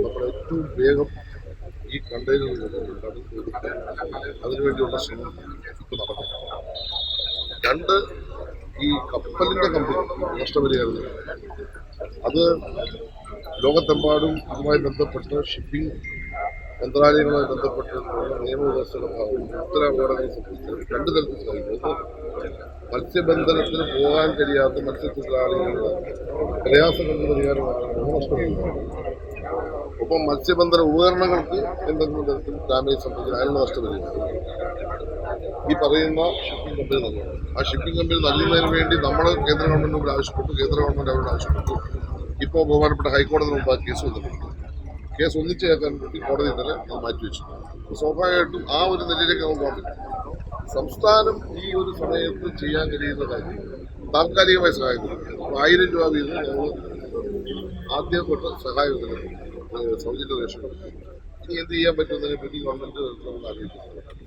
നമ്മൾ ഏറ്റവും വേഗം ഈ കണ്ടെയ്നറുകൾ കടൽ തീർക്കാൻ അതിനുവേണ്ടിയുള്ള ശ്രമം ഇപ്പോൾ നടക്കുന്നു. രണ്ട്, ഈ കപ്പലിൻ്റെ കമ്പനി നഷ്ടപരിഹാരം അത് ലോകത്തെമ്പാടും ഇതുമായി ബന്ധപ്പെട്ട് ഷിപ്പിംഗ് മന്ത്രാലയങ്ങളുമായി ബന്ധപ്പെട്ടിട്ടുള്ള നിയമവ്യവസ്ഥയുടെ ഭാഗം ഉത്തരവാദിത്തങ്ങൾ സംബന്ധിച്ച് രണ്ട് തരത്തിൽ സാധിക്കും. മത്സ്യബന്ധനത്തിന് പോകാൻ കഴിയാത്ത മത്സ്യത്തൊഴിലാളികളുടെ പ്രയാസങ്ങൾക്ക് പരിഹാരമാണ് നഷ്ടപരിഹാരം. ഒപ്പം മത്സ്യബന്ധന ഉപകരണങ്ങൾക്ക് എന്തെങ്കിലും തരത്തിൽ ഡാമേജ് സംഭവിക്കുന്ന അതിനുള്ള നഷ്ടപരിഹാരം ഈ പറയുന്ന ഷിപ്പിംഗ് കമ്പനി നൽകുന്നു. ആ ഷിപ്പിംഗ് കമ്പനി നൽകുന്നതിന് വേണ്ടി നമ്മൾ കേന്ദ്ര ഗവൺമെന്റിനോട് ആവശ്യപ്പെട്ടു. കേന്ദ്ര ഗവൺമെന്റ് അവരോട് ആവശ്യപ്പെട്ടു. ഇപ്പോൾ ബഹുമാനപ്പെട്ട ഹൈക്കോടതി മുമ്പാக കേസ് വന്നിട്ടുണ്ട്. കേസ് ഒന്നിച്ച് കേൾക്കാൻ വേണ്ടി കോടതി ഇന്നലെ അത് മാറ്റിവെച്ചു. സ്വാഭാവികമായിട്ടും ആ ഒരു നിലയിലേക്ക് നമുക്ക് പോകാൻ പറ്റും. സംസ്ഥാനം ഈ ഒരു സമയത്ത് ചെയ്യാൻ കഴിയുന്ന കാര്യം താൽക്കാലികമായി സഹായം കൊടുക്കും. 1000 രൂപ വീതം ഞങ്ങൾ ആദ്യപ്പെട്ട സഹായം സൗജന്യ റേഷൻ കൊടുക്കും. ഇനി എന്ത് ചെയ്യാൻ പറ്റുന്നതിനെ പറ്റി ഗവൺമെന്റ് അറിയിക്കുന്നു.